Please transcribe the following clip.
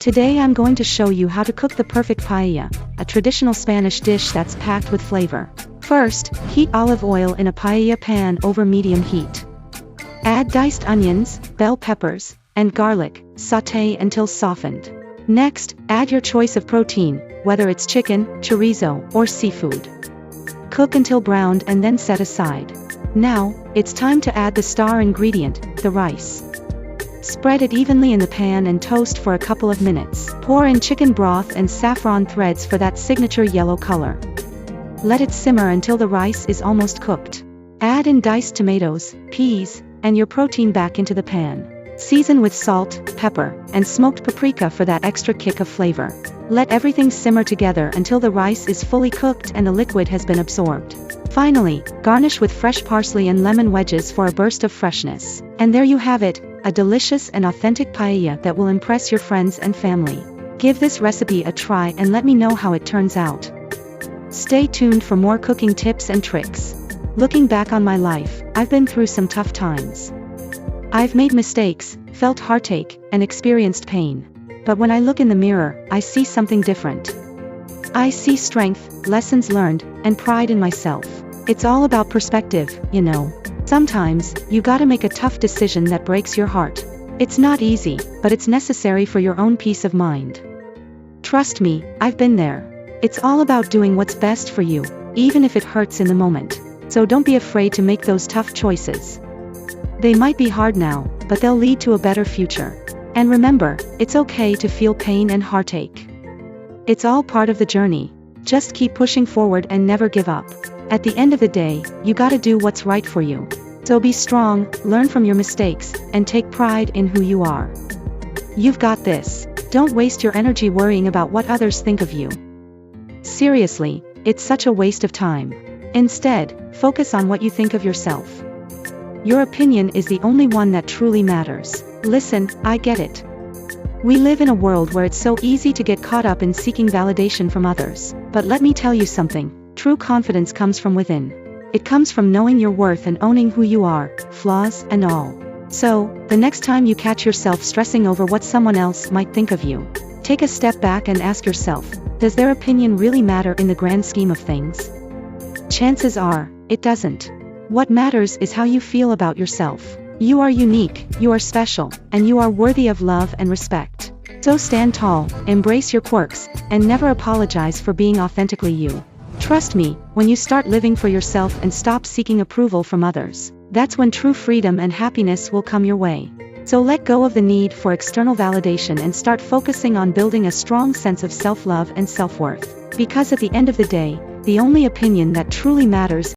Today I'm going to show you how to cook the perfect paella, a traditional Spanish dish that's packed with flavor. First, heat olive oil in a paella pan over medium heat. Add diced onions, bell peppers, and garlic, sauté until softened. Next, add your choice of protein, whether it's chicken, chorizo, or seafood. Cook until browned and then set aside. Now, it's time to add the star ingredient, the rice. Spread it evenly in the pan and toast for a couple of minutes. Pour in chicken broth and saffron threads for that signature yellow color. Let it simmer until the rice is almost cooked. Add in diced tomatoes, peas, and your protein back into the pan. Season with salt, pepper, and smoked paprika for that extra kick of flavor. Let everything simmer together until the rice is fully cooked and the liquid has been absorbed. Finally, garnish with fresh parsley and lemon wedges for a burst of freshness. And there you have it, a delicious and authentic paella that will impress your friends and family. Give this recipe a try and let me know how it turns out. Stay tuned for more cooking tips and tricks. Looking back on my life, I've been through some tough times. I've made mistakes, felt heartache, and experienced pain. But when I look in the mirror, I see something different. I see strength, lessons learned, and pride in myself. It's all about perspective, you know. Sometimes, you gotta make a tough decision that breaks your heart. It's not easy, but it's necessary for your own peace of mind. Trust me, I've been there. It's all about doing what's best for you, even if it hurts in the moment. So don't be afraid to make those tough choices. They might be hard now, but they'll lead to a better future. And remember, it's okay to feel pain and heartache. It's all part of the journey. Just keep pushing forward and never give up. At the end of the day, you gotta do what's right for you. So be strong, learn from your mistakes, and take pride in who you are. You've got this. Don't waste your energy worrying about what others think of you. Seriously, it's such a waste of time. Instead, focus on what you think of yourself. Your opinion is the only one that truly matters. Listen, I get it. We live in a world where it's so easy to get caught up in seeking validation from others. But let me tell you something. True confidence comes from within. It comes from knowing your worth and owning who you are, flaws and all. So, the next time you catch yourself stressing over what someone else might think of you, take a step back and ask yourself, does their opinion really matter in the grand scheme of things? Chances are, it doesn't. What matters is how you feel about yourself. You are unique, you are special, and you are worthy of love and respect. So stand tall, embrace your quirks, and never apologize for being authentically you. Trust me, when you start living for yourself and stop seeking approval from others, that's when true freedom and happiness will come your way. So let go of the need for external validation and start focusing on building a strong sense of self-love and self-worth. Because at the end of the day, the only opinion that truly matters